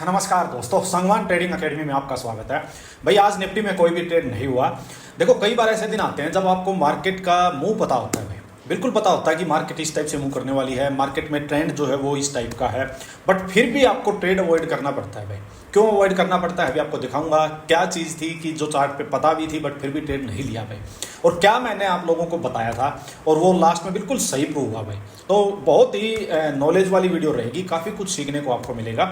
नमस्कार दोस्तों, Sangwan trading academy में आपका स्वागत है। भाई आज निफ्टी में कोई भी ट्रेड नहीं हुआ। देखो कई बार ऐसे दिन आते हैं जब आपको मार्केट का मूव पता होता है, भाई बिल्कुल पता होता है कि मार्केट इस टाइप से मूव करने वाली है, मार्केट में ट्रेंड जो है वो इस टाइप का है, बट फिर भी आपको ट्रेड अवॉइड करना पड़ता है। भाई क्यों अवॉइड करना पड़ता है अभी आपको दिखाऊंगा। क्या चीज़ थी कि जो चार्ट पे पता भी थी बट फिर भी ट्रेड नहीं लिया भाई, और क्या मैंने आप लोगों को बताया था और वो लास्ट में बिल्कुल सही प्रूव हुआ भाई। तो बहुत ही नॉलेज वाली वीडियो रहेगी, काफ़ी कुछ सीखने को आपको मिलेगा।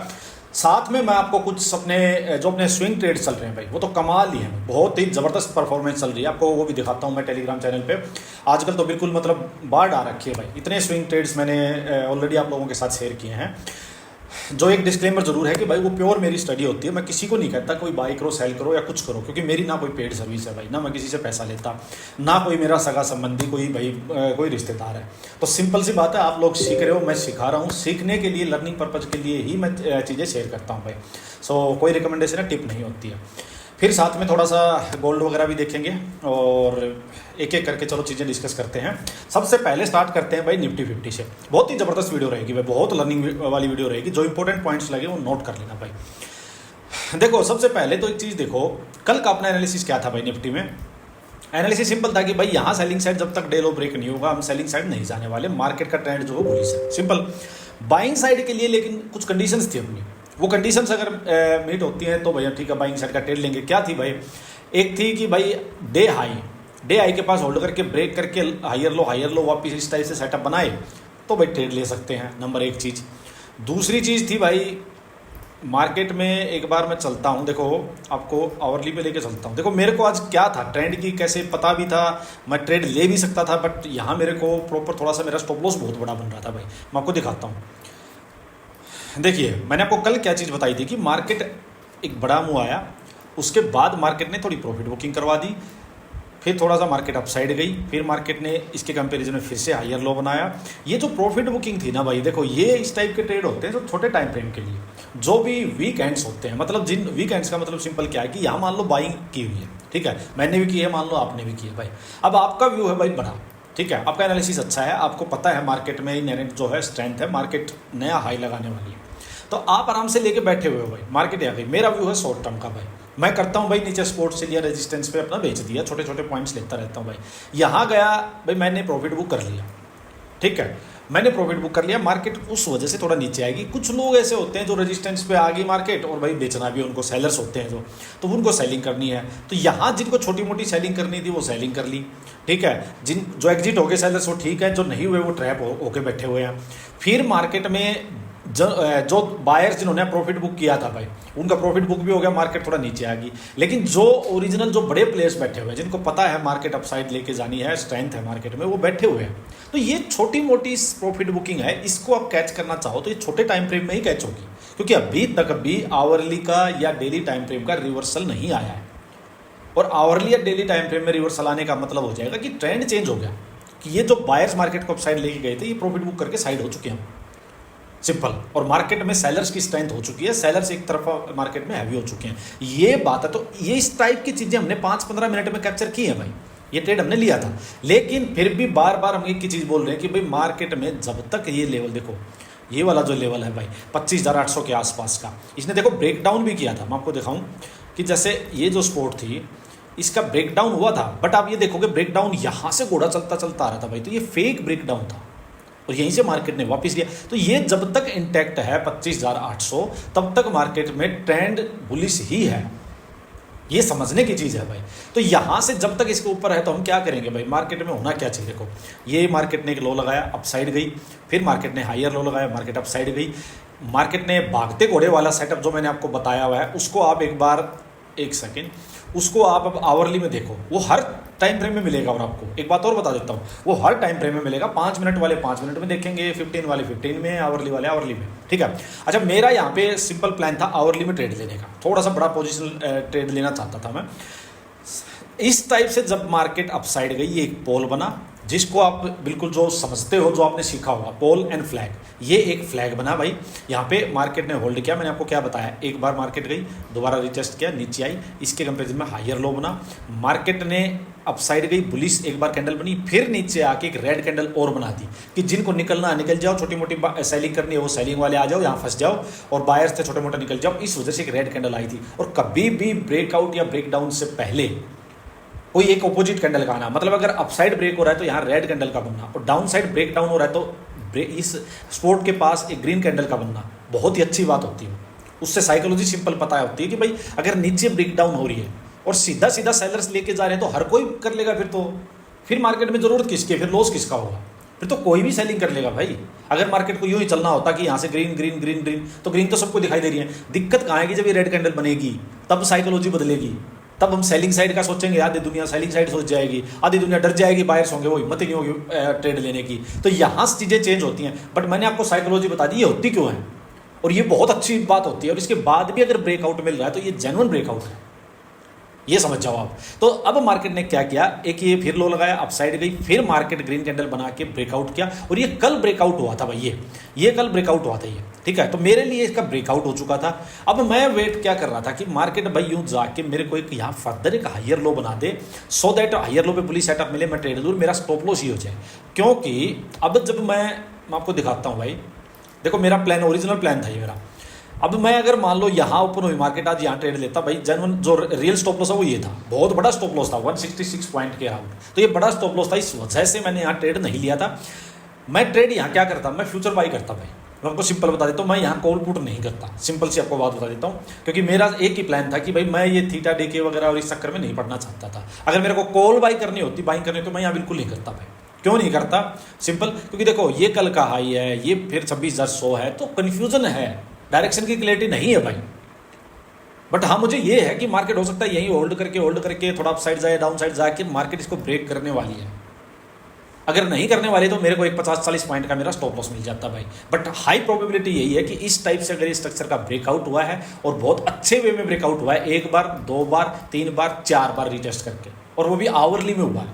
साथ में मैं आपको कुछ अपने स्विंग ट्रेड चल रहे हैं भाई, वो तो कमाल ही है, बहुत ही ज़बरदस्त परफॉर्मेंस चल रही है, आपको वो भी दिखाता हूँ मैं टेलीग्राम चैनल पे। आजकल तो बिल्कुल मतलब बाढ़ आ रखी है भाई, इतने स्विंग ट्रेड्स मैंने ऑलरेडी आप लोगों के साथ शेयर किए हैं। जो एक डिस्क्लेमर जरूर है कि भाई वो प्योर मेरी स्टडी होती है, मैं किसी को नहीं कहता कोई बाई करो सेल करो या कुछ करो, क्योंकि मेरी ना कोई पेड सर्विस है भाई, ना मैं किसी से पैसा लेता, ना कोई मेरा सगा संबंधी कोई रिश्तेदार है। तो सिंपल सी बात है, आप लोग सीख रहे हो, मैं सिखा रहा हूँ, सीखने के लिए लर्निंग पर्पज़ के लिए ही मैं चीज़ें शेयर करता हूँ भाई। सो कोई रिकमेंडेशन है, टिप नहीं होती है। फिर साथ में थोड़ा सा गोल्ड वगैरह भी देखेंगे और एक एक करके चलो चीज़ें डिस्कस करते हैं। सबसे पहले स्टार्ट करते हैं भाई निफ्टी 50 से। बहुत ही ज़बरदस्त वीडियो रहेगी भाई, बहुत लर्निंग वाली वीडियो रहेगी। जो इंपॉर्टेंट पॉइंट्स लगे वो नोट कर लेना भाई। देखो सबसे पहले तो एक चीज़ देखो, कल का अपना एनालिसिस क्या था भाई निफ्टी में। एनालिसिस सिंपल था कि भाई यहाँ सेलिंग साइड जब तक डे लो ब्रेक नहीं होगा हम सेलिंग साइड नहीं जाने वाले, मार्केट का ट्रेंड जो है बुलिश है, सिंपल। बाइंग साइड के लिए लेकिन कुछ कंडीशंस थी अपनी, वो कंडीशंस अगर मीट होती हैं तो भैया ठीक है बाइंग साइड का ट्रेड लेंगे। क्या थी भाई, एक थी कि भाई डे हाई के पास होल्ड करके ब्रेक करके हायर लो वापस इस टाइप से सेटअप बनाए तो भाई ट्रेड ले सकते हैं, नंबर एक चीज़। दूसरी चीज़ थी भाई मार्केट में एक बार मैं चलता हूँ, देखो आपको आवरली पे लेके चलता हूँ। देखो मेरे को आज क्या था, ट्रेंड की कैसे पता भी था, मैं ट्रेड ले भी सकता था, बट यहाँ मेरे को प्रॉपर थोड़ा सा मेरा स्टॉप लॉस बहुत बड़ा बन रहा था भाई। मैं आपको दिखाता हूँ। देखिए मैंने आपको कल क्या चीज़ बताई थी कि मार्केट एक बड़ा मूव आया, उसके बाद मार्केट ने थोड़ी प्रॉफिट बुकिंग करवा दी, फिर थोड़ा सा मार्केट अपसाइड गई, फिर मार्केट ने इसके कंपैरिजन में फिर से हायर लो बनाया। ये जो प्रॉफिट बुकिंग थी ना भाई, देखो ये इस टाइप के ट्रेड होते हैं जो छोटे टाइम फ्रेम के लिए, जो भी वीकेंड्स होते हैं, मतलब जिन वीकेंड्स का मतलब सिंपल क्या है कि यहाँ मान लो बाइंग की हुई है, ठीक है, मैंने भी की है, मान लो आपने भी की है भाई। अब आपका व्यू है भाई बड़ा, ठीक है, आपका एनालिसिस अच्छा है, आपको पता है मार्केट में इनहेरेंट जो है स्ट्रेंथ है, मार्केट नया हाई लगाने वाली है, तो आप आराम से लेके बैठे हुए हो भाई। मार्केट आ गई, मेरा व्यू है शॉर्ट टर्म का भाई, मैं करता हूँ भाई नीचे सपोर्ट से लिया, रेजिस्टेंस पे अपना बेच दिया, छोटे छोटे पॉइंट्स लेता रहता हूँ भाई। यहाँ गया भाई, मैंने प्रॉफिट बुक कर लिया, ठीक है, मैंने प्रॉफिट बुक कर लिया। मार्केट उस वजह से थोड़ा नीचे आएगी। कुछ लोग ऐसे होते हैं जो रेजिस्टेंस पे आ गई मार्केट और भाई बेचना भी उनको, सेलर्स होते हैं जो, तो उनको सेलिंग करनी है, तो यहाँ जिनको छोटी मोटी सेलिंग करनी थी वो सेलिंग कर ली, ठीक है। जो एग्जिट हो गए सेलर्स वो ठीक है, जो नहीं हुए वो ट्रैप होके बैठे हुए हैं। फिर मार्केट में जो बायर्स जिन्होंने प्रॉफिट बुक किया था भाई, उनका प्रॉफिट बुक भी हो गया, मार्केट थोड़ा नीचे आ गई। लेकिन जो ओरिजिनल जो बड़े प्लेयर्स बैठे हुए हैं, जिनको पता है मार्केट अपसाइड लेके जानी है, स्ट्रेंथ है मार्केट में, वो बैठे हुए हैं। तो ये छोटी मोटी प्रॉफिट बुकिंग है, इसको आप कैच करना चाहो तो ये छोटे टाइम फ्रेम में ही कैच होगी, क्योंकि अभी तक भी आवरली का या डेली टाइम फ्रेम का रिवर्सल नहीं आया है। और आवरली या डेली टाइम फ्रेम में रिवर्सल आने का मतलब हो जाएगा कि ट्रेंड चेंज हो गया, कि ये जो बायर्स मार्केट को अपसाइड लेके गए थे ये प्रॉफिट बुक करके साइड हो चुके हैं, सिंपल। और मार्केट में सेलर्स की स्ट्रेंथ हो चुकी है, सेलर्स एक तरफ मार्केट में हैवी हो चुके हैं, ये बात है। तो ये इस टाइप की चीज़ें हमने 5-15 मिनट में कैप्चर की है भाई, ये ट्रेड हमने लिया था। लेकिन फिर भी बार बार हम एक ही चीज़ बोल रहे हैं कि भाई मार्केट में जब तक ये लेवल, देखो ये वाला जो लेवल है भाई 25,800 के आसपास का, इसने देखो ब्रेकडाउन भी किया था। मैं आपको दिखाऊं कि जैसे ये जो स्पोर्ट थी इसका ब्रेकडाउन हुआ था, बट आप ये देखोगे ब्रेकडाउन यहाँ से घोड़ा चलता चलता आ रहा था भाई, तो ये फेक ब्रेकडाउन था और यहीं से मार्केट ने वापस लिया। तो ये जब तक इंटैक्ट है 25,800 तब तक मार्केट में ट्रेंड बुलिश ही है, ये समझने की चीज़ है भाई। तो यहाँ से जब तक इसके ऊपर है तो हम क्या करेंगे भाई, मार्केट में होना क्या चाहिए। देखो ये मार्केट ने एक लो लगाया, अपसाइड गई, फिर मार्केट ने हायर लो लगाया, मार्केट अपसाइड गई। मार्केट ने भागते घोड़े वाला सेटअप जो मैंने आपको बताया हुआ है उसको आप एक सेकेंड उसको आप अब आवरली में देखो, वो हर टाइम फ्रेम में मिलेगा। और आपको एक बात और बता देता हूँ, वो हर टाइम फ्रेम में मिलेगा। 5 मिनट वाले 5 मिनट में देखेंगे, 15 वाले 15 में, आवरली वाले आवरली में, ठीक है। अच्छा मेरा यहाँ पे सिंपल प्लान था आवरली में ट्रेड लेने का, थोड़ा सा बड़ा पोजिशन ट्रेड लेना चाहता था मैं। इस टाइप से जब मार्केट अपसाइड गई, ये एक पोल बना, जिसको आप बिल्कुल जो समझते हो, जो आपने सीखा होगा, पोल एंड फ्लैग, ये एक फ्लैग बना भाई। यहाँ पे मार्केट ने होल्ड किया, मैंने आपको क्या बताया, एक बार मार्केट गई, दोबारा रिटेस्ट किया, नीचे आई, इसके कंपेरिजन में हायर लो बना, मार्केट ने अपसाइड गई, बुलिश एक बार कैंडल बनी, फिर नीचे आके एक रेड कैंडल और बना दी कि जिनको निकलना है निकल जाओ, छोटी मोटी सेलिंग करनी है वो सेलिंग वाले आ जाओ, यहाँ फंस जाओ, और बायर्स थे छोटे मोटे निकल जाओ। इस वजह से एक रेड कैंडल आई थी। और कभी भी ब्रेकआउट या ब्रेकडाउन से पहले कोई एक ऑपोजिट कैंडल का आना, मतलब अगर अपसाइड ब्रेक हो रहा है तो यहाँ रेड कैंडल का बनना, और डाउन साइड ब्रेक डाउन हो रहा है तो इस स्पोर्ट के पास एक ग्रीन कैंडल का बनना बहुत ही अच्छी बात होती है। उससे साइकोलॉजी सिंपल पता होती है कि भाई अगर नीचे ब्रेक डाउन हो रही है और सीधा सीधा सेलर्स लेके जा रहे हैं तो हर कोई कर लेगा, फिर मार्केट में जरूरत किसकी है, फिर लॉस किसका होगा, फिर तो कोई भी सेलिंग कर लेगा भाई। अगर मार्केट को यूं ही चलना होता कि यहाँ से ग्रीन ग्रीन ग्रीन ग्रीन, तो ग्रीन तो सबको दिखाई दे रही है। दिक्कत कहाँ है कि जब ये रेड कैंडल बनेगी तब साइकोलॉजी बदलेगी, तब हम सेलिंग साइड का सोचेंगे, आधी दुनिया सेलिंग साइड सोच जाएगी, आधी दुनिया डर जाएगी, बायर्स होंगे, वो हिम्मत ही नहीं होगी ट्रेड लेने की। तो यहाँ चीज़ें चेंज होती हैं। बट मैंने आपको साइकोलॉजी बता दी, ये होती क्यों है, और ये बहुत अच्छी बात होती है। और इसके बाद भी अगर ब्रेकआउट मिल रहा है तो ये जेन्युइन ब्रेकआउट है, ये समझ जाओ आप। तो अब मार्केट ने क्या किया, एक ये फिर लो लगाया, अपसाइड गई, फिर मार्केट ग्रीन कैंडल बना के ब्रेकआउट किया, और ये कल ब्रेकआउट हुआ था भाई, ये कल ब्रेकआउट हुआ था ये, ठीक है। तो मेरे लिए इसका ब्रेकआउट हो चुका था। अब मैं वेट क्या कर रहा था कि मार्केट भाई यूं जाके मेरे को एक यहाँ फर्दर एक हायर लो बना दे, सो दैट हायर लो पे बुलिश सेटअप मिले, मैं ट्रेड दूर, मेरा स्टॉप लॉस ही हो जाए। क्योंकि अब जब मैं आपको दिखाता हूँ भाई, देखो मेरा प्लान, ओरिजिनल प्लान था ये मेरा। अब मैं अगर मान लो यहाँ ओपन हुई मार्केट, आज यहाँ ट्रेड लेता भाई, जेन्युइन जो रियल स्टॉप लॉस है वो ये था, बहुत बड़ा स्टॉप लॉस था 166 पॉइंट के अराउंड। तो ये बड़ा स्टॉप लॉस था, इस वजह से मैंने यहाँ ट्रेड नहीं लिया था। मैं ट्रेड यहाँ क्या करता, मैं फ्यूचर बाई करता भाई। मैं आपको सिंपल बता देता हूँ, मैं यहाँ कॉल पुट नहीं करता, सिंपल सी आपको बात बता देता हूँ। क्योंकि मेरा एक ही प्लान था कि भाई मैं ये थीटा डे के वगैरह और इस चक्कर में नहीं पड़ना चाहता था। अगर मेरे को कॉल बाई करनी होती, बाइंग करनी होती, तो मैं यहाँ बिल्कुल नहीं करता भाई। क्यों नहीं करता, सिंपल, क्योंकि देखो ये कल का हाई है, ये फिर 26,100 है, तो कन्फ्यूजन है, डायरेक्शन की क्लैरिटी नहीं है भाई। बट हाँ, मुझे ये है कि मार्केट हो सकता है यहीं होल्ड करके थोड़ा अप साइड जाए, डाउन साइड जाके मार्केट इसको ब्रेक करने वाली है। अगर नहीं करने वाली तो मेरे को एक 50-40 पॉइंट का मेरा स्टॉप लॉस मिल जाता भाई। बट हाई प्रोबेबिलिटी यही है कि इस टाइप से अगर इस स्ट्रक्चर का ब्रेकआउट हुआ है, और बहुत अच्छे वे में ब्रेकआउट हुआ है, 1 बार 2 बार 3 बार 4 बार रिटेस्ट करके, और वो भी आवरली में हुआ है,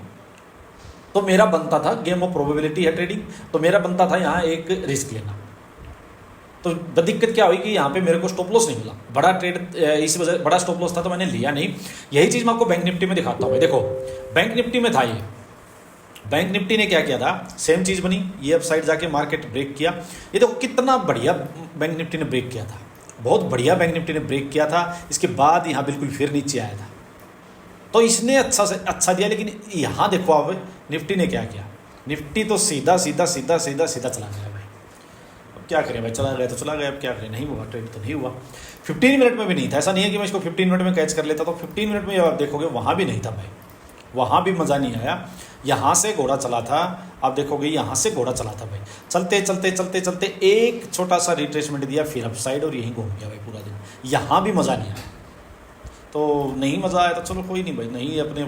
तो मेरा बनता था, गेम ऑफ प्रोबेबिलिटी है ट्रेडिंग, तो मेरा बनता था यहाँ एक रिस्क लेना। तो दिक्कत क्या हुई कि यहाँ पे मेरे को स्टॉप लॉस नहीं मिला, बड़ा ट्रेड, इस वजह बड़ा स्टॉप लॉस था तो मैंने लिया नहीं। यही चीज़ मैं आपको बैंक निफ्टी में दिखाता हूँ भाई। देखो बैंक निफ्टी में था ये, बैंक निफ्टी ने क्या किया था, सेम चीज़ बनी, ये अपसाइड जाके मार्केट ब्रेक किया। ये देखो कितना बढ़िया बैंक निफ्टी ने ब्रेक किया था, बहुत बढ़िया बैंक निफ्टी ने ब्रेक किया था। इसके बाद यहाँ बिल्कुल फिर नीचे आया था, तो इसने अच्छा से अच्छा दिया। लेकिन यहाँ देखो आप निफ्टी ने क्या किया, निफ्टी तो सीधा सीधा सीधा सीधा सीधा चला गया भाई। अब क्या करें भाई, चला गया तो चला गया, अब क्या करें, नहीं हुआ, ट्रेड तो नहीं हुआ। 15 मिनट में भी नहीं था, ऐसा नहीं है कि मैं इसको 15 मिनट में कैच कर लेता, तो 15 मिनट में आप देखोगे वहाँ भी नहीं था भाई, वहाँ भी मज़ा नहीं आया। यहाँ से घोड़ा चला था, आप देखोगे यहाँ से घोड़ा चला था भाई, चलते चलते चलते चलते एक छोटा सा रिट्रेसमेंट दिया, फिर अप साइड, और यहीं घूम गया भाई पूरा दिन। यहाँ भी मज़ा नहीं आया, तो नहीं मज़ा आया तो चलो कोई नहीं भाई, नहीं अपने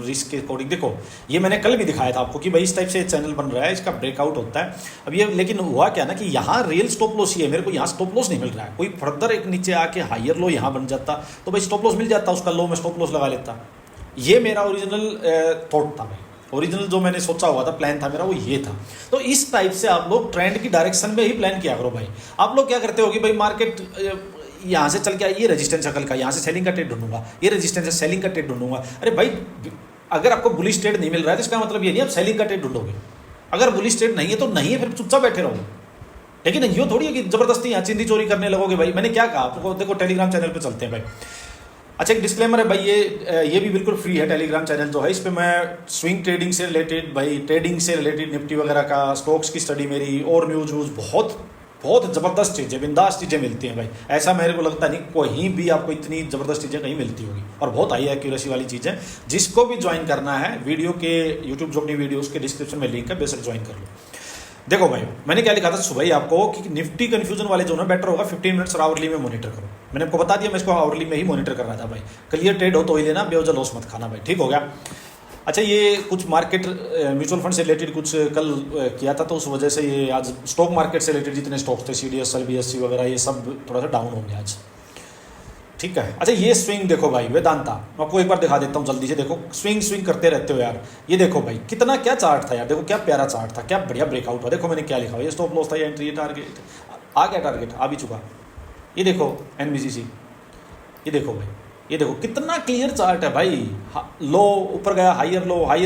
रिस्क के अकॉर्डिंग। देखो ये मैंने कल भी दिखाया था आपको कि भाई इस टाइप से चैनल बन रहा है, इसका ब्रेकआउट होता है। अब ये लेकिन हुआ क्या ना कि यहाँ रियल स्टॉप लॉस ही है, मेरे को यहाँ स्टॉप लॉस नहीं मिल रहा है। कोई फर्दर एक नीचे आके हायर लो यहाँ बन जाता तो भाई स्टॉप लॉस मिल जाता, उसका लो में स्टॉप लॉस लगा लेता। ये मेरा ओरिजिनल थॉट था भाई, ओरिजिनल जो मैंने सोचा हुआ था, प्लान था मेरा, वो ये था। तो इस टाइप से आप लोग ट्रेंड की डायरेक्शन में ही प्लान किया करो भाई। आप लोग क्या करते हो कि भाई मार्केट यहाँ से चल के ये रेजिस्टेंस है कल का, यहाँ से सेलिंग का ट्रेड ढूंढूंगा, ये रेजिस्टेंस है सेलिंग का ट्रेड ढूंढूंगा। अरे भाई अगर आपको बुलिश ट्रेड नहीं मिल रहा है तो इसका मतलब ये नहीं आप सेलिंग का ट्रेड ढूंढोगे। अगर बुलिश ट्रेड नहीं है तो नहीं है, फिर चुपचाप बैठे रहोगे। लेकिन यूँ थोड़ी है कि जबरदस्ती यहाँ चिंदी चोरी करने लगोगे भाई। मैंने क्या कहा आपको, देखो टेलीग्राम चैनल पर चलते हैं भाई। अच्छा एक डिस्क्लेमर है भाई, ये भी बिल्कुल फ्री है टेलीग्राम चैनल जो है, इस पर मैं स्विंग ट्रेडिंग से रिलेटेड भाई, ट्रेडिंग से रिलेटेड निफ्टी वगैरह का, स्टॉक्स की स्टडी मेरी, और न्यूज़ बहुत बहुत ज़बरदस्त चीज़ें, बिंदास चीज़ें मिलती हैं भाई। ऐसा मेरे को लगता नहीं कहीं भी आपको इतनी ज़बरदस्त चीज़ें कहीं मिलती होगी, और बहुत हाई एक्यूरेसी वाली चीज़ें। जिसको भी ज्वाइन करना है वीडियो के, यूट्यूब जो अपनी वीडियो उसके डिस्क्रिप्शन में लिंक है, बेशक ज्वाइन कर लो। देखो भाई मैंने क्या लिखा था सुबह ही आपको कि निफ्टी कन्फ्यूजन वाले जो ना बेटर होगा 15 मिनट्स और आवरली में मॉनिटर करो। मैंने आपको बता दिया, मैं इसको आवरली में ही मॉनिटर कर रहा था भाई। क्लियर ट्रेड हो तो ही लेना, बेवजह लॉस मत खाना भाई, ठीक हो गया। अच्छा ये कुछ मार्केट म्यूचुअल फंड से रिलेटेड कुछ कल किया था, तो उस वजह से ये आज स्टॉक मार्केट से रिलेटेड जितने स्टॉक्स थे, CDS, BSE वगैरह, ये सब थोड़ा सा डाउन हो गया आज। ठीक है। अच्छा ये स्विंग देखो भाई वेदांता, मैं आपको एक बार दिखा देता हूँ जल्दी से। देखो स्विंग करते रहते हो यार। ये देखो भाई कितना क्या चार्ट था यार, देखो क्या प्यारा चार्ट था, क्या बढ़िया ब्रेकआउट था। देखो मैंने क्या लिखा हुआ, ये स्टॉप लॉस था, ये एंट्री, ये टारगेट आ गया, टारगेट आ भी चुका। ये देखो एनबीसीसी, ये देखो भाई, ये देखो कितना क्लियर चार्ट है भाई। लो ऊपर गया, हायर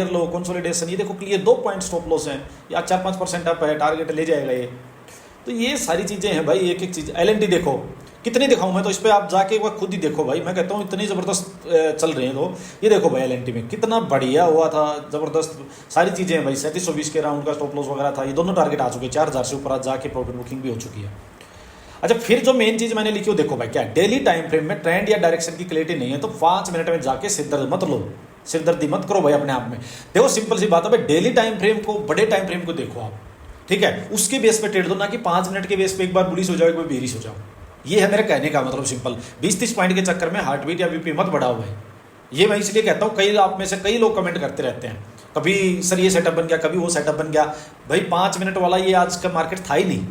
लो कंसोलिडेशन, ये देखो क्लियर 2 पॉइंट स्टॉप लॉस है या 4-5% अप है, टारगेट ले जाएगा ये। तो ये सारी चीज़ें हैं भाई, एक एक चीज़। एलएनटी देखो कितनी दिखाऊं मैं, तो इस पर आप जाके एक बार खुद ही देखो भाई। मैं कहता हूँ इतनी ज़बरदस्त चल रही हैं। तो ये देखो भाई एलएनटी में कितना बढ़िया हुआ था, ज़बरदस्त सारी चीज़ें हैं भाई। 3720 के राउंड का स्टॉप लॉस वगैरह था, ये दोनों टारगेट आ चुके हैं, 4000 से ऊपर आज जाके प्रॉफिट बुकिंग भी हो चुकी है। अच्छा फिर जो मेन चीज़ मैंने लिखी हो देखो भाई, क्या डेली टाइम फ्रेम में ट्रेंड या डायरेक्शन की क्लैरिटी नहीं है तो 5 मिनट में जाके सिरदर्द मत लो, सिरदर्दी मत करो भाई अपने आप में। देखो सिंपल सी बात है भाई, डेली टाइम फ्रेम को, बड़े टाइम फ्रेम को देखो आप, ठीक है, उसके बेस पे ट्रेड दो, ना कि 5 मिनट के बेस पे एक बार बुलिश हो जाओ एक बार बेरिश हो जाओ। ये है मेरे कहने का मतलब सिंपल। 20-30 पॉइंट के चक्कर में हार्ट बीट या बीपी मत बढ़ाओ भाई। ये मैं इसलिए कहता हूँ, कई आप में से कई लोग कमेंट करते रहते हैं, कभी सर ये सेटअप बन गया, कभी वो सेटअप बन गया। भाई 5 मिनट वाला ये आज का मार्केट था ही नहीं।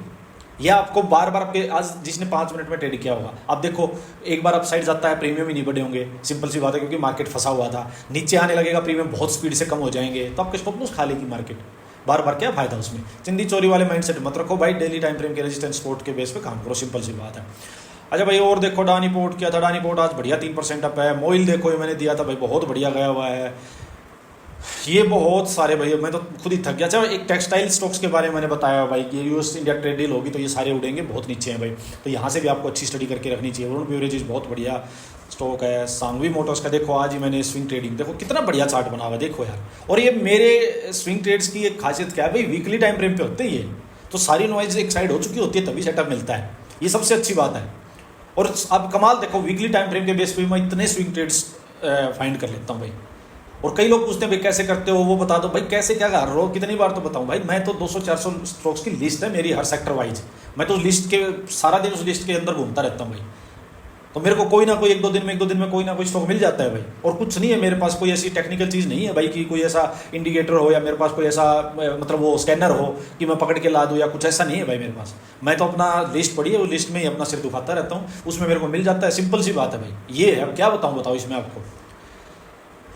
यह आपको बार बार आपके, आज जिसने 5 मिनट में ट्रेड किया होगा, आप देखो एक बार अप साइड जाता है, प्रीमियम ही नहीं बढ़े होंगे, सिंपल सी बात है, क्योंकि मार्केट फंसा हुआ था। नीचे आने लगेगा, प्रीमियम बहुत स्पीड से कम हो जाएंगे, तो आपके स्टॉप लॉस खा लेगी मार्केट। बार बार क्या फायदा उसमें। चिंदी चोरी वाले माइंडसेट मत रखो भाई, डेली टाइम फ्रेम के रेजिस्टेंस सपोर्ट के बेस पे काम करो, सिंपल सी बात है। अच्छा भाई और देखो डानी पोर्ट क्या था, डानी पोर्ट आज बढ़िया 3% अप है। मोइल देखो ये मैंने दिया था भाई, बहुत बढ़िया गया हुआ है। ये बहुत सारे भाई, मैं तो खुद ही थक गया। अच्छा एक टेक्सटाइल स्टॉक्स के बारे में मैंने बताया भाई कि यूएस इंडिया ट्रेड डील होगी तो ये सारे उड़ेंगे, बहुत नीचे हैं भाई। तो यहाँ से भी आपको अच्छी स्टडी करके रखनी चाहिए। वरुण बेवरेजेस बहुत बढ़िया स्टॉक है। सांघवी मोटर्स का देखो आज ही मैंने स्विंग ट्रेडिंग, देखो कितना बढ़िया चार्ट बना हुआ है देखो यार। और ये मेरे स्विंग ट्रेड्स की एक खासियत क्या है भाई, वीकली टाइम फ्रेम पे होते ही है, तो सारी नॉइज एक साइड हो चुकी होती है तभी सेटअप मिलता है, ये सबसे अच्छी बात है। और अब कमाल देखो, वीकली टाइम फ्रेम के बेस पे मैं इतने स्विंग ट्रेड्स फाइंड कर लेता हूँ भाई। और कई लोग पूछते हैं भाई कैसे करते हो, वो बता दो भाई कैसे क्या कर रहे हो, कितनी बार तो बताऊं भाई। मैं तो 200-400 स्टॉक्स की लिस्ट है मेरी हर सेक्टर वाइज, मैं तो लिस्ट के सारा दिन उस लिस्ट के अंदर घूमता रहता हूँ भाई। तो मेरे को कोई ना कोई एक दो दिन में कोई ना कोई स्टॉक मिल जाता है भाई। और कुछ नहीं है मेरे पास, कोई ऐसी टेक्निकल चीज़ नहीं है भाई कि कोई ऐसा इंडिकेटर हो या मेरे पास कोई ऐसा मतलब वो स्कैनर हो कि मैं पकड़ के ला दूँ या कुछ ऐसा नहीं है भाई मेरे पास। मैं तो अपना लिस्ट पढ़ी है, वो लिस्ट में ही अपना सिर दुखाता रहता हूँ, उसमें मेरे को मिल जाता है, सिंपल सी बात है भाई। ये है, अब क्या बताओ इसमें आपको।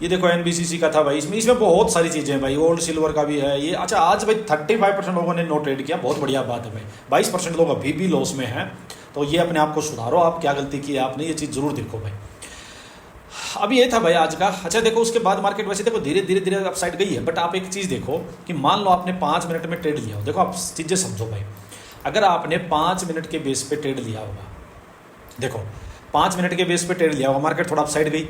ये देखो एनबीसीसी का था भाई, इसमें बहुत सारी चीज़ें हैं भाई, गोल्ड सिल्वर का भी है ये। अच्छा आज भाई 35% लोगों ने नो ट्रेड किया, बहुत बढ़िया बात है भाई। 22% लोग अभी भी लॉस में हैं, तो ये अपने आप को सुधारो, आप क्या गलती की है आपने, ये चीज़ जरूर देखो भाई। अब ये था भाई आज का। अच्छा देखो उसके बाद मार्केट वैसे देखो धीरे धीरे अपसाइड गई है, बट आप एक चीज़ देखो कि मान लो आपने 5 मिनट में ट्रेड लिया हो, देखो आप चीज़ें समझो भाई। अगर आपने 5 मिनट के बेस पे ट्रेड लिया होगा, देखो 5 मिनट के बेस पे ट्रेड लिया होगा, मार्केट थोड़ा अपसाइड गई,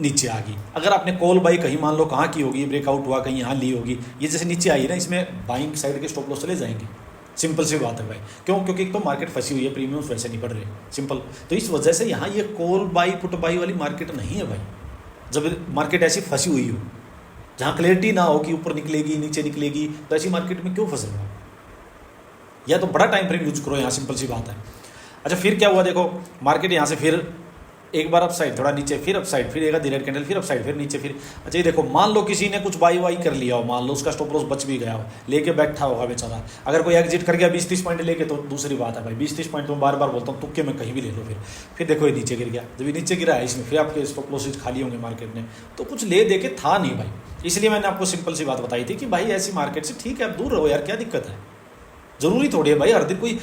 नीचे आ गई। अगर आपने कॉल बाई कहीं मान लो कहाँ की होगी, ब्रेकआउट हुआ कहीं यहाँ ली होगी, ये जैसे नीचे आई है ना, इसमें बाइंग साइड के स्टॉप लॉस चले जाएंगे, सिंपल सी बात है भाई। क्यों? क्योंकि एक तो मार्केट फंसी हुई है, प्रीमियम्स वैसे नहीं बढ़ रहे, सिंपल। तो इस वजह से यहाँ ये कॉल बाई पुट बाई वाली मार्केट नहीं है भाई। जब मार्केट ऐसी फंसी हुई हो जहाँ क्लैरिटी ना हो कि ऊपर निकलेगी नीचे निकलेगी, तो ऐसी मार्केट में क्यों फंसे हो? या तो बड़ा टाइम फ्रेम यूज करो यहाँ, सिंपल सी बात है। अच्छा फिर क्या हुआ देखो, मार्केट यहाँ से फिर एक बार अपसाइड, थोड़ा नीचे, फिर अपसाइड, फिर एक आधी रेड कैंडल, फिर अपसाइड, फिर नीचे, फिर। अच्छा ये देखो मान लो किसी ने कुछ बाई वाई कर लिया हो, मान लो उसका स्टॉप लॉस बच भी गया हो, लेके बैठा होगा बेचारा। अगर कोई एग्जिट कर गया 20-30 पॉइंट लेके तो दूसरी बात है भाई। 20-30 पॉइंट तो मैं बार बार बोलता हूँ, तुक्के में कहीं भी ले लो। फिर देखो ये नीचे गिर गया, जब ये नीचे गिरा है इसमें फिर आपके स्टॉप लॉसेज खाली होंगे मार्केट ने, तो कुछ ले दे के था नहीं भाई। इसलिए मैंने आपको सिंपल सी बात बताई थी कि भाई ऐसी मार्केट से ठीक है आप दूर रहो यार, क्या दिक्कत है। जरूरी थोड़ी है भाई हर दिन कोई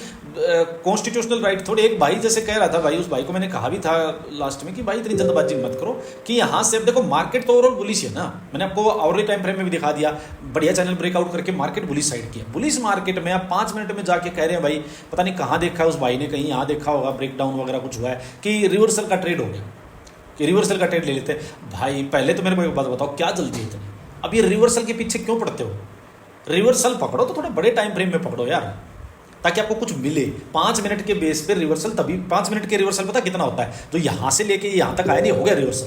कॉन्स्टिट्यूशनल राइट थोड़ी। एक भाई जैसे कह रहा था भाई, उस भाई को मैंने कहा भी था लास्ट में कि भाई इतनी जल्दबाजी मत करो कि यहाँ से। अब देखो मार्केट तो ओवरऑल बुलिश है ना, मैंने आपको आवरली टाइम फ्रेम में भी दिखा दिया, बढ़िया चैनल ब्रेकआउट करके मार्केट बुलिश साइड की है। बुलिश मार्केट में आप 5 मिनट में जाके कह रहे हैं भाई, पता नहीं कहाँ देखा है उस भाई ने, कहीं यहाँ देखा होगा ब्रेकडाउन वगैरह कुछ हुआ है कि रिवर्सल का ट्रेड हो गया, कि रिवर्सल का ट्रेड ले लेते भाई। पहले तो मेरे को एक बात बताओ, क्या जल्दी है इतनी? अब ये रिवर्सल के पीछे क्यों पड़ते हो? रिवर्सल पकड़ो तो थोड़े बड़े टाइम फ्रेम में पकड़ो यार, ताकि आपको कुछ मिले। 5 मिनट के बेस पे रिवर्सल, तभी 5 मिनट के रिवर्सल पता कितना होता है, तो यहाँ से लेके यहाँ तक आया नहीं, हो गया रिवर्सल,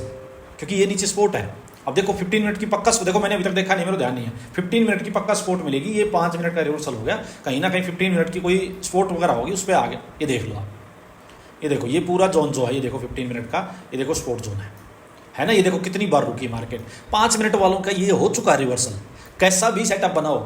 क्योंकि ये नीचे स्पोर्ट है। अब देखो 15 मिनट की पक्का, देखो मैंने अभी तक देखा नहीं, मेरा ध्यान नहीं है, 15 मिनट की पक्का स्पोर्ट मिलेगी। ये 5 मिनट का रिवर्सल हो गया, कहीं ना कहीं 15 मिनट की कोई स्पोर्ट वगैरह होगी, उस पर आ गया। ये देख लो आप, ये देखो ये पूरा जोन जो है, ये देखो 15 मिनट का, ये देखो स्पोर्ट जोन है ना। ये देखो कितनी बार रुकी मार्केट, 5 मिनट वालों का ये हो चुका है रिवर्सल। कैसा भी सेटअप बनाओ,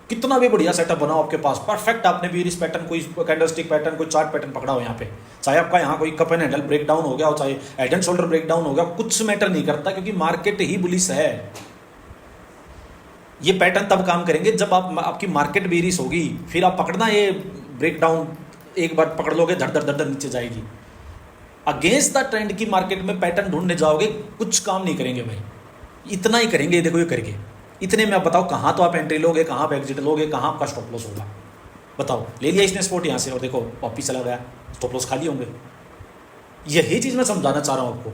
कितना भी बढ़िया सेटअप बनाओ आपके पास, परफेक्ट आपने भी इस पैटर्न, कोई कैंडलस्टिक पैटर्न, कोई चार्ट पैटर्न पकड़ा हो यहाँ पे, चाहे आपका यहाँ कोई cup and handle break down हो गया हो, चाहे head and shoulder break down हो गया, कुछ मैटर नहीं करता, क्योंकि मार्केट ही बुलिश है। ये पैटर्न तब काम करेंगे जब आपकी मार्केट बेरिश होगी, फिर आप पकड़ना ये ब्रेक डाउन, एक बार पकड़ लोगे धड़ धड़ धड़ नीचे जाएगी। अगेंस्ट द ट्रेंड की मार्केट में पैटर्न ढूंढने जाओगे, कुछ काम नहीं करेंगे भाई, इतना ही करेंगे। देखो ये करके इतने में आप बताओ कहाँ तो आप एंट्री लोगे, कहाँ आप एग्जिट लोगे, कहाँ आपका स्टॉप लॉस होगा, बताओ। ले लिया इसने स्पॉट यहाँ से और देखो वापिस चला गया, स्टॉप लॉस खाली होंगे। यही चीज़ मैं समझाना चाह रहा हूँ आपको।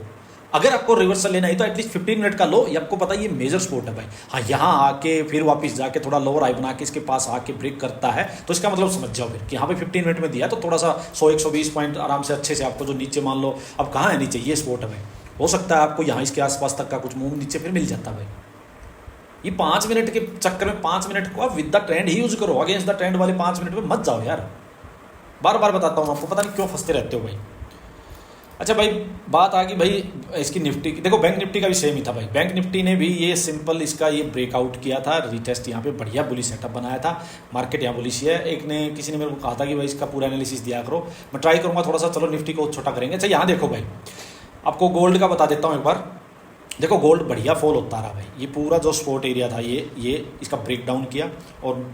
अगर आपको रिवर्सल लेना है तो एटलीस्ट 15 मिनट का लो, ये आपको पता है ये मेजर स्पॉट है भाई। हाँ, यहाँ आके फिर वापस जाके थोड़ा लोअर हाई बना के इसके पास आके ब्रेक करता है, तो इसका मतलब समझ जाओ फिर कि यहाँ पे 15 मिनट में दिया तो थोड़ा सा 100-120 पॉइंट आराम से अच्छे से आपको जो नीचे मान लो, अब कहाँ है नीचे, ये स्पॉट है भाई, हो सकता है आपको यहाँ इसके आसपास तक का कुछ मूव नीचे फिर मिल जाता है भाई। ये 5 मिनट के चक्कर में 5 मिनट को आप with the trend he use करो, अगेंस्ट द ट्रेंड वाले 5 मिनट में मत जाओ यार। बार बार बताता हूँ आपको, पता नहीं क्यों फंसते रहते हो भाई। अच्छा भाई, बात आ गई भाई इसकी निफ्टी की। देखो बैंक निफ्टी का भी सेम ही था भाई, बैंक निफ्टी ने भी ये सिंपल इसका ये ब्रेकआउट किया था, रिटेस्ट यहाँ पे बढ़िया बुलिश सेटअप बनाया था, मार्केट यहाँ बुलिश है। किसी ने मेरे को कहा था कि भाई इसका पूरा एनालिसिस दिया करो, मैं ट्राई करूँगा थोड़ा सा, चलो निफ्टी को छोटा करेंगे। अच्छा यहाँ देखो भाई, आपको गोल्ड का बता देता हूँ एक बार। देखो गोल्ड बढ़िया फॉल होता रहा भाई, ये पूरा जो स्पॉट एरिया था ये इसका ब्रेक डाउन किया और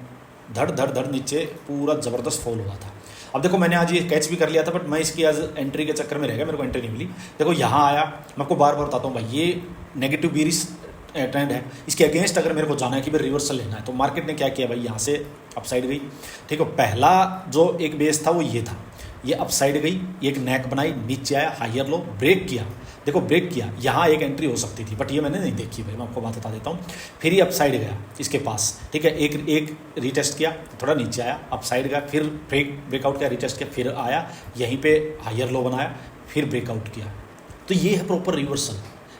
धड़ धड़ धड़ नीचे पूरा ज़बरदस्त फॉल हुआ था। अब देखो मैंने आज ये कैच भी कर लिया था, बट मैं इसकी आज एंट्री के चक्कर में रह गया, मेरे को एंट्री नहीं मिली। देखो यहाँ आया, मैं आपको बार बार बताता हूँ भाई, ये नेगेटिव बीरिश ट्रेंड है, इसके अगेंस्ट अगर मेरे को जाना है कि भाई रिवर्सल लेना है, तो मार्केट ने क्या किया भाई, यहाँ से अपसाइड गई। ठीक है, पहला जो एक बेस था वो ये था, ये अपसाइड गई, एक नेक बनाई, नीचे आया, हायर लो, ब्रेक किया। देखो ब्रेक किया, यहाँ एक एंट्री हो सकती थी, बट ये मैंने नहीं देखी भाई, मैं आपको बात बता देता हूँ। फिर ये अपसाइड गया इसके पास, ठीक है, एक रीटेस्ट किया, थोड़ा नीचे आया, अपसाइड गया, फिर ब्रेकआउट किया, रीटेस्ट किया, फिर आया, यहीं पे हायर लो बनाया, फिर ब्रेकआउट किया। तो ये है प्रॉपर रिवर्सल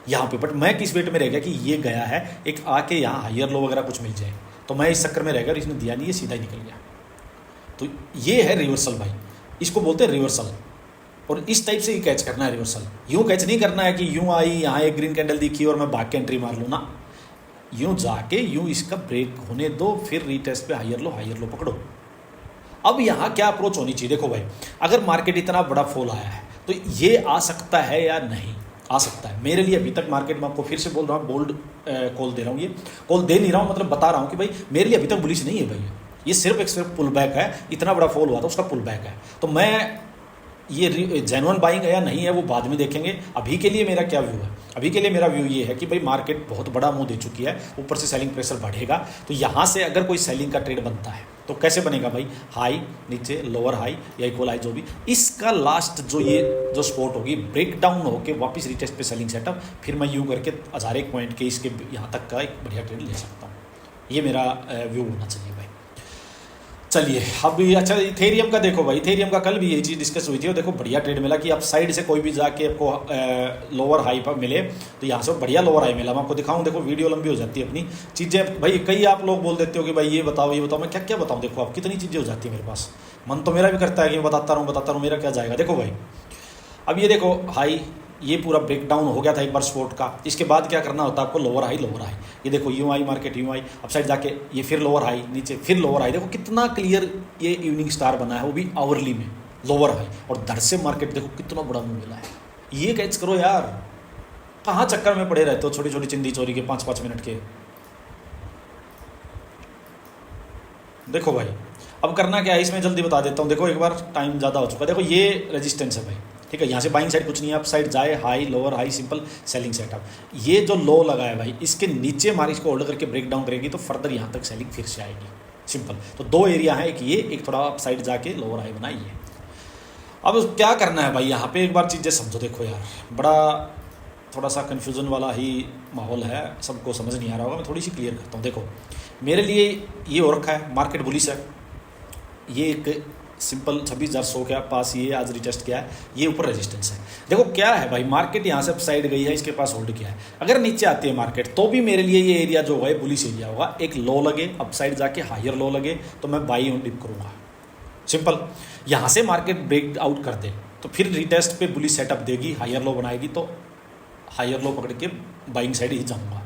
यहाँ पे। बट मैं किस वेट में रह गया कि ये गया है, एक आके यहाँ हायर लो वगैरह कुछ मिल जाए, तो मैं इस चक्कर में रह गया और इसने दिया नहीं, ये सीधा ही निकल गया। तो ये है रिवर्सल भाई, इसको बोलते हैं रिवर्सल। और इस टाइप से ही कैच करना है रिवर्सल, यूँ कैच नहीं करना है कि यूँ आई, यहाँ एक ग्रीन कैंडल दिखी और मैं भाग के एंट्री मार लूँ ना, यूँ जाके यूँ इसका ब्रेक होने दो, फिर रीटेस्ट पे हायर लो पकड़ो। अब यहाँ क्या अप्रोच होनी चाहिए, देखो भाई, अगर मार्केट इतना बड़ा फॉल आया है तो ये आ सकता है या नहीं आ सकता है। मेरे लिए अभी तक मार्केट में, आपको फिर से बोल रहा हूँ, बोल्ड कॉल दे रहा हूँ, ये कॉल दे नहीं रहा हूँ, मतलब बता रहा हूँ कि भाई मेरे लिए अभी तक बुलिश नहीं है भाई, ये सिर्फ पुल बैक है। इतना बड़ा फॉल हुआ था, उसका पुल बैक है, तो मैं ये जेन्युइन बाइंग है या नहीं है वो बाद में देखेंगे। अभी के लिए मेरा क्या व्यू है, अभी के लिए मेरा व्यू ये है कि भाई मार्केट बहुत बड़ा मुंह दे चुकी है, ऊपर से सेलिंग प्रेशर बढ़ेगा, तो यहाँ से अगर कोई सेलिंग का ट्रेड बनता है तो कैसे बनेगा भाई, हाई नीचे, लोअर हाई या इक्वल हाई, जो भी इसका लास्ट जो स्पॉट होगी, ब्रेक डाउन होकर वापस रिटेस्ट पे सेलिंग सेटअप, फिर मैं यूँ करके 1001 पॉइंट के इसके यहाँ तक का एक बढ़िया ट्रेड ले सकता हूँ। ये मेरा व्यू होना चाहिए भाई। चलिए अब अच्छा, इथेरियम का देखो भाई, इथेरियम का कल भी यही चीज़ डिस्कस हुई थी और देखो बढ़िया ट्रेड मिला कि आप साइड से कोई भी जाके आपको लोअर हाई पर मिले, तो यहाँ से बढ़िया लोअर हाई मिला। मैं आपको दिखाऊं, देखो वीडियो लंबी हो जाती है अपनी चीज़ें भाई, कई आप लोग बोल देते हो कि भाई ये बताओ, मैं क्या क्या बताऊँ। देखो आप कितनी चीज़ें हो जाती है मेरे पास, मन तो मेरा भी करता है कि मैं बताता रहूँ, मेरा क्या जाएगा। देखो भाई, अब ये देखो हाई, ये पूरा ब्रेक डाउन हो गया था एक बार स्पॉट का, इसके बाद क्या करना होता है आपको, लोअर हाई। ये देखो यूँ आई मार्केट, यूँ आई अपसाइड जाके, ये फिर लोअर हाई, नीचे फिर लोअर हाई। देखो कितना क्लियर ये इवनिंग स्टार बना है, वो भी आवरली में लोअर हाई, और धड़ से मार्केट देखो कितना बड़ा मुंह मिला है। ये कैच करो यार, कहाँ चक्कर में पड़े रहते हो छोटी छोटी चिंदी चोरी के 5-5 मिनट के। देखो भाई अब करना क्या है, इसमें जल्दी बता देता हूँ। देखो एक बार टाइम ज़्यादा हो चुका है, देखो ये रेजिस्टेंस है भाई, ठीक है, यहाँ से बाइंग साइड कुछ नहीं है, अप साइड जाए, high lower high, simple selling setup. ये जो लो लगा है भाई, इसके नीचे हमारी इसको होल्ड करके ब्रेक डाउन करेगी तो फर्दर यहाँ तक सेलिंग फिर से आएगी, सिंपल। तो 2 एरिया है, एक ये, एक थोड़ा अप साइड जाके लोअर हाई बनाइए। अब क्या करना है भाई, यहाँ पे एक बार चीज़ें समझो। देखो यार, बड़ा थोड़ा सा कन्फ्यूज़न वाला ही माहौल है, सबको समझ नहीं आ रहा होगा, मैं थोड़ी सी क्लियर करता हूँ। देखो मेरे लिए ये हो रखा है, मार्केट बुलिश है, ये एक सिंपल 26,100 के पास ये आज रिटेस्ट किया है, ये ऊपर रेजिस्टेंस है। देखो क्या है भाई, मार्केट यहाँ से अपसाइड गई है, इसके पास होल्ड किया है, अगर नीचे आती है मार्केट तो भी मेरे लिए ये एरिया जो है बुलिश एरिया होगा। एक लो लगे, अपसाइड जाके हायर लो लगे तो मैं बाई ऑन डिप करूँगा, सिंपल। यहाँ से मार्केट ब्रेक आउट कर दे तो फिर रिटेस्ट पे बुलिश सेटअप देगी, हायर लो बनाएगी तो हायर लो पकड़ के बाइंग साइड ही जाऊँगा।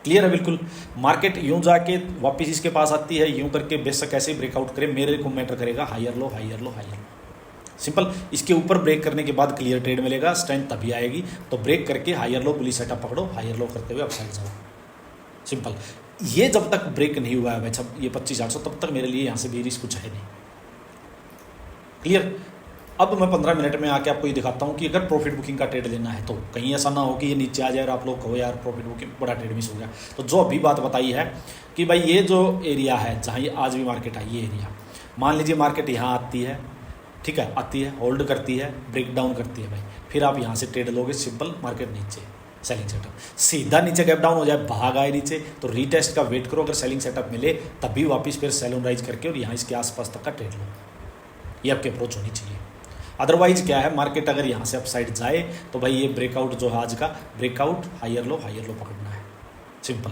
क्लियर है बिल्कुल। मार्केट यूं जाके वापस इसके पास आती है, यूं करके बेशक ऐसे ब्रेकआउट करे, मेरे को मैटर करेगा higher low higher low higher low, simple. इसके ऊपर ब्रेक करने के बाद क्लियर ट्रेड मिलेगा, स्ट्रेंथ तभी आएगी। तो ब्रेक करके हायर लो बुलिश सेटअप पकड़ो, हायर लो करते हुए अपसाइड जाओ, सिंपल। ये जब तक ब्रेक नहीं हुआ है भाई ये 25,800, तब तक मेरे लिए यहाँ से भी रिस्क कुछ है नहीं। क्लियर। अब मैं 15 मिनट में आके आपको ये दिखाता हूँ कि अगर प्रॉफिट बुकिंग का ट्रेड लेना है तो कहीं ऐसा ना हो कि ये नीचे आ जाए और आप लोग कहो यार प्रॉफिट बुकिंग बड़ा ट्रेड मिस हो गया। तो जो अभी बात बताई है कि भाई ये जो एरिया है जहाँ ये आज भी मार्केट आई, ये एरिया मान लीजिए मार्केट यहाँ आती है, ठीक है, आती है, होल्ड करती है, ब्रेक डाउन करती है भाई, फिर आप यहाँ से ट्रेड लोगे, सिंपल। मार्केट नीचे सेलिंग सेटअप, सीधा नीचे गैप डाउन हो जाए, भाग आए नीचे, तो रीटेस्ट का वेट करो, अगर सेलिंग सेटअप मिले तभी वापस फिर सेल ऑन राइज करके और यहाँ इसके आसपास तक का ट्रेड लो। ये आपकी अप्रोच होनी चाहिए। अदरवाइज क्या है, मार्केट अगर यहाँ से अपसाइड जाए तो भाई ये ब्रेकआउट जो है आज का, ब्रेकआउट हायर लो पकड़ना है, सिंपल।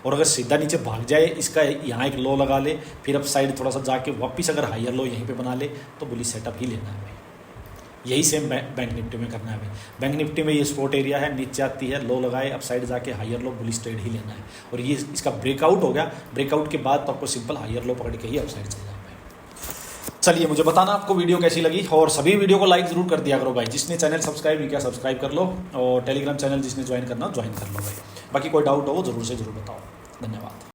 और अगर सीधा नीचे भाग जाए, इसका यहाँ एक लो लगा ले, फिर अपसाइड थोड़ा सा जाके वापस अगर हायर लो यहीं पे बना ले, तो बुलिश सेटअप ही लेना है भाई। यही सेम बैंक निफ्टी में करना है भाई। बैंक निफ्टी में ये सपोर्ट एरिया है, नीचे आती है, लो लगाए, अपसाइड जाके हायर लो बुलिश ट्रेड ही लेना है। और ये इसका ब्रेकआउट हो गया, ब्रेकआउट के बाद तो आपको सिंपल हायर लो पकड़ के ही अपसाइड चल जाए। चलिए मुझे बताना आपको वीडियो कैसी लगी, और सभी वीडियो को लाइक जरूर कर दिया करो भाई। जिसने चैनल सब्सक्राइब नहीं किया सब्सक्राइब कर लो, और टेलीग्राम चैनल जिसने ज्वाइन करना ज्वाइन कर लो भाई। बाकी कोई डाउट हो वो जरूर से जरूर बताओ। धन्यवाद।